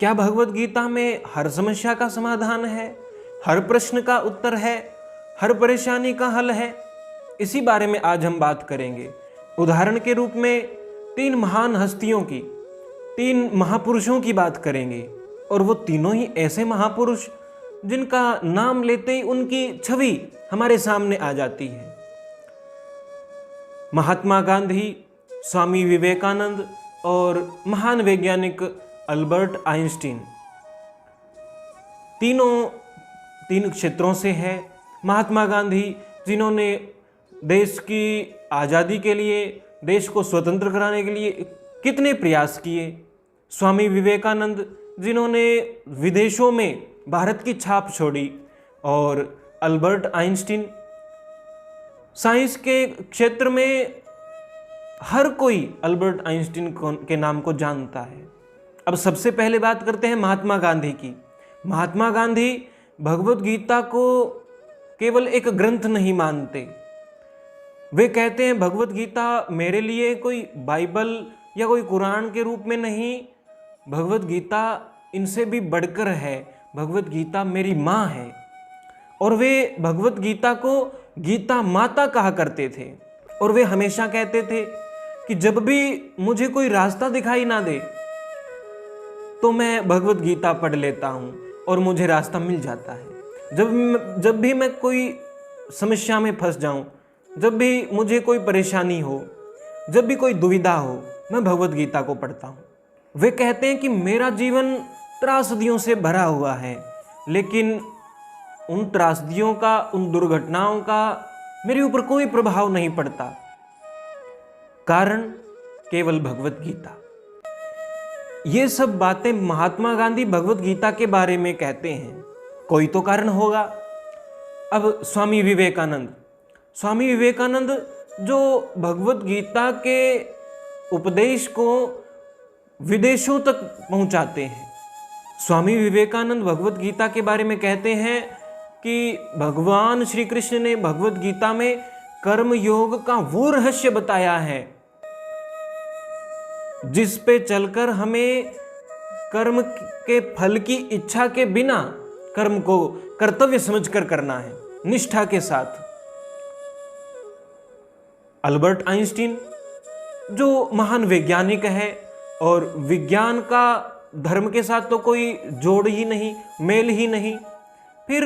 क्या भगवत गीता में हर समस्या का समाधान है, हर प्रश्न का उत्तर है, हर परेशानी का हल है? इसी बारे में आज हम बात करेंगे। उदाहरण के रूप में 3 महान हस्तियों की, 3 महापुरुषों की बात करेंगे, और वो तीनों ही ऐसे महापुरुष जिनका नाम लेते ही उनकी छवि हमारे सामने आ जाती है। महात्मा गांधी, स्वामी विवेकानंद और महान वैज्ञानिक अल्बर्ट आइंस्टीन। तीनों 3 क्षेत्रों से है। महात्मा गांधी जिन्होंने देश की आज़ादी के लिए, देश को स्वतंत्र कराने के लिए कितने प्रयास किए। स्वामी विवेकानंद जिन्होंने विदेशों में भारत की छाप छोड़ी। और अल्बर्ट आइंस्टीन, साइंस के क्षेत्र में हर कोई अल्बर्ट आइंस्टीन के नाम को जानता है। अब सबसे पहले बात करते हैं महात्मा गांधी की। महात्मा गांधी भगवत गीता को केवल एक ग्रंथ नहीं मानते। वे कहते हैं भगवत गीता मेरे लिए कोई बाइबल या कोई कुरान के रूप में नहीं, भगवत गीता इनसे भी बढ़कर है। भगवत गीता मेरी माँ है। और वे भगवत गीता को गीता माता कहा करते थे। और वे हमेशा कहते थे कि जब भी मुझे कोई रास्ता दिखाई ना दे तो मैं भगवत गीता पढ़ लेता हूँ और मुझे रास्ता मिल जाता है। जब भी मैं कोई समस्या में फंस जाऊँ, जब भी मुझे कोई परेशानी हो, जब भी कोई दुविधा हो, मैं भगवत गीता को पढ़ता हूँ। वे कहते हैं कि मेरा जीवन त्रासदियों से भरा हुआ है, लेकिन उन त्रासदियों का, उन दुर्घटनाओं का मेरे ऊपर कोई प्रभाव नहीं पड़ता। कारण केवल भगवत गीता। ये सब बातें महात्मा गांधी भगवत गीता के बारे में कहते हैं, कोई तो कारण होगा। अब स्वामी विवेकानंद जो भगवत गीता के उपदेश को विदेशों तक पहुंचाते हैं। स्वामी विवेकानंद भगवत गीता के बारे में कहते हैं कि भगवान श्री कृष्ण ने भगवत गीता में कर्म योग का वो रहस्य बताया है जिस पे चलकर हमें कर्म के फल की इच्छा के बिना कर्म को कर्तव्य समझकर करना है, निष्ठा के साथ। अल्बर्ट आइंस्टीन जो महान वैज्ञानिक है, और विज्ञान का धर्म के साथ तो कोई जोड़ ही नहीं, मेल ही नहीं। फिर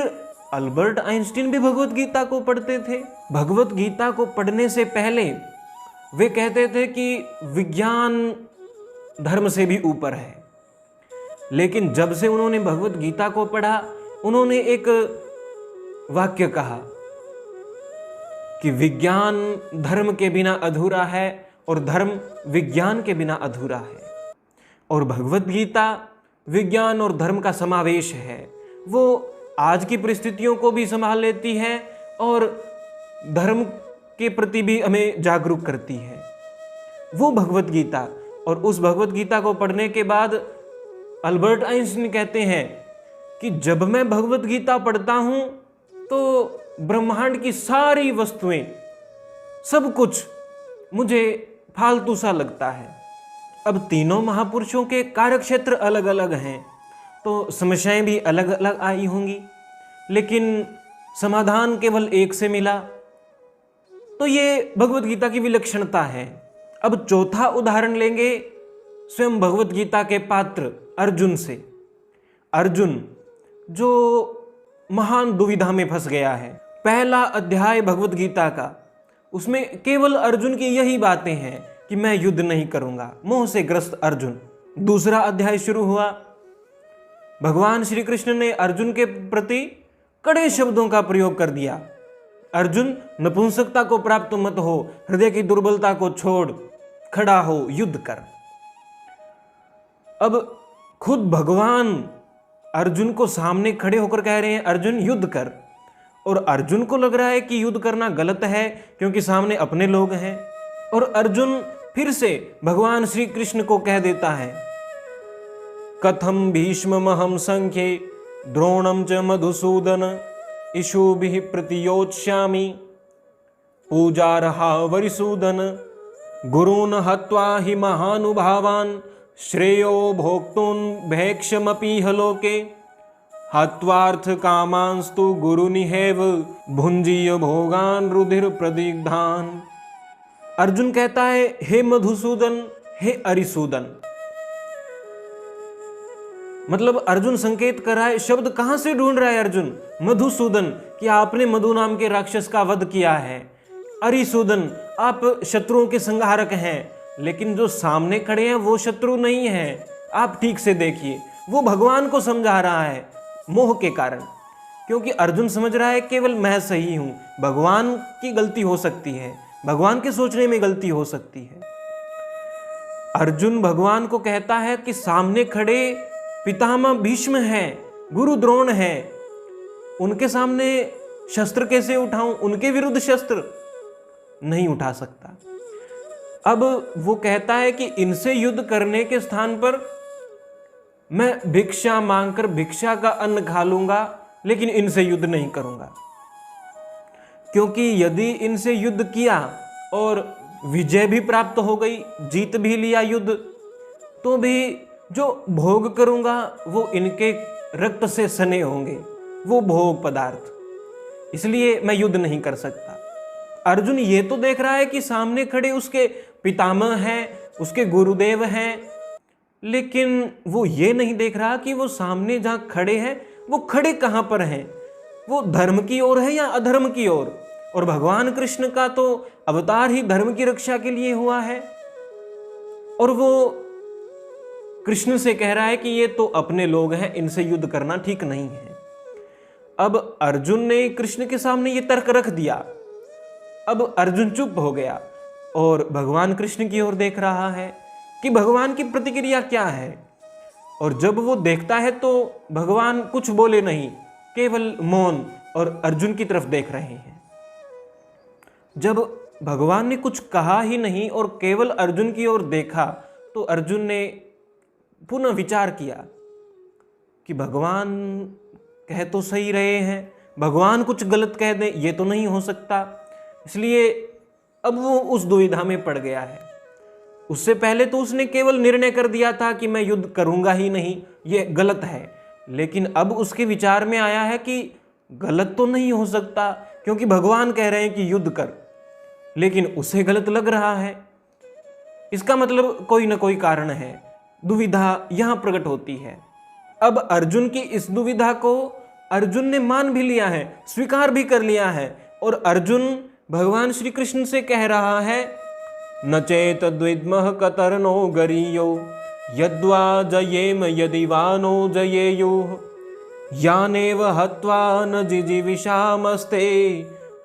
अल्बर्ट आइंस्टीन भी भगवत गीता को पढ़ते थे। भगवत गीता को पढ़ने से पहले वे कहते थे कि विज्ञान धर्म से भी ऊपर है। लेकिन जब से उन्होंने भगवत गीता को पढ़ा, उन्होंने एक वाक्य कहा कि विज्ञान धर्म के बिना अधूरा है और धर्म विज्ञान के बिना अधूरा है। और भगवत गीता विज्ञान और धर्म का समावेश है। वो आज की परिस्थितियों को भी संभाल लेती है और धर्म के प्रति भी हमें जागरूक करती है, वो भगवत गीता। और उस भगवत गीता को पढ़ने के बाद अल्बर्ट आइंस्टीन कहते हैं कि जब मैं भगवत गीता पढ़ता हूं तो ब्रह्मांड की सारी वस्तुएं, सब कुछ मुझे फालतू सा लगता है। अब तीनों महापुरुषों के कार्यक्षेत्र अलग अलग हैं, तो समस्याएं भी अलग अलग आई होंगी, लेकिन समाधान केवल एक से मिला। तो ये भगवत गीता की विलक्षणता है। अब चौथा उदाहरण लेंगे स्वयं भगवत गीता के पात्र अर्जुन से। अर्जुन जो महान दुविधा में फंस गया है। पहला अध्याय भगवत गीता का, उसमें केवल अर्जुन की यही बातें हैं कि मैं युद्ध नहीं करूंगा, मोह से ग्रस्त अर्जुन। दूसरा अध्याय शुरू हुआ, भगवान श्री कृष्ण ने अर्जुन के प्रति कड़े शब्दों का प्रयोग कर दिया। अर्जुन, नपुंसकता को प्राप्त मत हो, हृदय की दुर्बलता को छोड़, खड़ा हो, युद्ध कर। अब खुद भगवान अर्जुन को सामने खड़े होकर कह रहे हैं, अर्जुन युद्ध कर। और अर्जुन को लग रहा है कि युद्ध करना गलत है क्योंकि सामने अपने लोग हैं। और अर्जुन फिर से भगवान श्री कृष्ण को कह देता है, कथम भीष्ममहं संख्ये द्रोणं च मधुसूदन इषुभिः प्रतियोत्स्यामि पूजार्हा वरिसूदन गुरून् हत्वा हि महानुभावान् श्रेयो भोक्तुं भैक्षमपीह लोके हत्वार्थ कामांस्तु गुरुनिहेव भुंजीय भोगान रुधिर प्रदिग्धान। अर्जुन कहता है, हे मधुसूदन, हे अरिसूदन। मतलब अर्जुन संकेत कर रहा है, शब्द कहां से ढूंढ रहा है अर्जुन? मधुसूदन, कि आपने मधु नाम के राक्षस का वध किया है। अरिसूदन, आप शत्रुओं के संहारक हैं। लेकिन जो सामने खड़े हैं वो शत्रु नहीं है, आप ठीक से देखिए। वो भगवान को समझा रहा है मोह के कारण, क्योंकि अर्जुन समझ रहा है केवल मैं सही हूं, भगवान की गलती हो सकती है, भगवान के सोचने में गलती हो सकती है। अर्जुन भगवान को कहता है कि सामने खड़े पितामह भीष्म हैं, गुरु द्रोण हैं, उनके सामने शस्त्र कैसे उठाऊं? उनके विरुद्ध शस्त्र नहीं उठा सकता। अब वो कहता है कि इनसे युद्ध करने के स्थान पर मैं भिक्षा मांगकर भिक्षा का अन्न खा लूंगा, लेकिन इनसे युद्ध नहीं करूंगा। क्योंकि यदि इनसे युद्ध किया और विजय भी प्राप्त हो गई, जीत भी लिया युद्ध, तो भी जो भोग करूंगा वो इनके रक्त से सने होंगे, वो भोग पदार्थ। इसलिए मैं युद्ध नहीं कर सकता। अर्जुन ये तो देख रहा है कि सामने खड़े उसके पितामह हैं, उसके गुरुदेव हैं, लेकिन वो ये नहीं देख रहा कि वो सामने जहां खड़े हैं वो खड़े कहां पर हैं। वो धर्म की ओर है या अधर्म की ओर? और भगवान कृष्ण का तो अवतार ही धर्म की रक्षा के लिए हुआ है, और वो कृष्ण से कह रहा है कि ये तो अपने लोग हैं, इनसे युद्ध करना ठीक नहीं है। अब अर्जुन ने कृष्ण के सामने ये तर्क रख दिया। अब अर्जुन चुप हो गया और भगवान कृष्ण की ओर देख रहा है कि भगवान की प्रतिक्रिया क्या है। और जब वो देखता है तो भगवान कुछ बोले नहीं, केवल मौन और अर्जुन की तरफ देख रहे हैं। जब भगवान ने कुछ कहा ही नहीं और केवल अर्जुन की ओर देखा, तो अर्जुन ने पुनः विचार किया कि भगवान कह तो सही रहे हैं, भगवान कुछ गलत कह दें ये तो नहीं हो सकता। इसलिए अब वो उस दुविधा में पड़ गया है। उससे पहले तो उसने केवल निर्णय कर दिया था कि मैं युद्ध करूंगा ही नहीं, ये गलत है। लेकिन अब उसके विचार में आया है कि गलत तो नहीं हो सकता, क्योंकि भगवान कह रहे हैं कि युद्ध कर, लेकिन उसे गलत लग रहा है। इसका मतलब कोई ना कोई कारण है। दुविधा यहां प्रकट होती है। अब अर्जुन की इस दुविधा को अर्जुन ने मान भी लिया है, स्वीकार भी कर लिया है, और अर्जुन भगवान श्री कृष्ण से कह रहा है, न चेत द्विद्मः कतर्नो गरीयो यद्वा जयेम यदि वानो जयेयुः यानेव हत्वा न जिजीविषामस्ते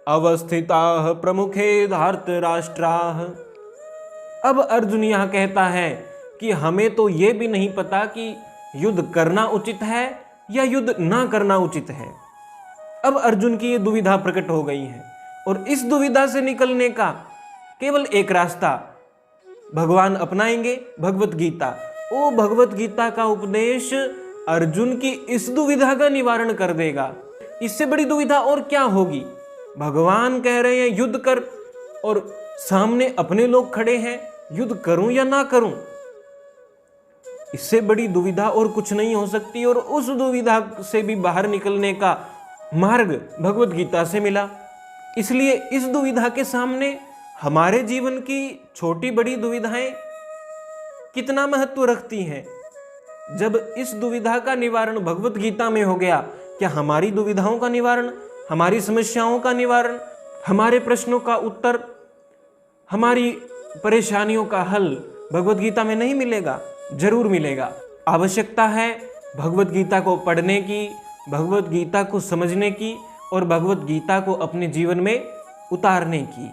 अवस्थिताः प्रमुखे धार्तराष्ट्राः। अब अर्जुन यह कहता है कि हमें तो ये भी नहीं पता कि युद्ध करना उचित है या युद्ध ना करना उचित है। अब अर्जुन की ये दुविधा प्रकट हो गई है, और इस दुविधा से निकलने का केवल एक रास्ता भगवान अपनाएंगे, भगवत गीता। वो भगवत गीता का उपदेश अर्जुन की इस दुविधा का निवारण कर देगा। इससे बड़ी दुविधा और क्या होगी? भगवान कह रहे हैं युद्ध कर, और सामने अपने लोग खड़े हैं, युद्ध करूं या ना करूं? इससे बड़ी दुविधा और कुछ नहीं हो सकती। और उस दुविधा से भी बाहर निकलने का मार्ग भगवत गीता से मिला। इसलिए इस दुविधा के सामने हमारे जीवन की छोटी बड़ी दुविधाएं कितना महत्व रखती हैं। जब इस दुविधा का निवारण भगवत गीता में हो गया, क्या हमारी दुविधाओं का निवारण, हमारी समस्याओं का निवारण, हमारे प्रश्नों का उत्तर, हमारी परेशानियों का हल भगवत गीता में नहीं मिलेगा? जरूर मिलेगा। आवश्यकता है भगवत गीता को पढ़ने की, भगवत गीता को समझने की और भगवत गीता को अपने जीवन में उतारने की।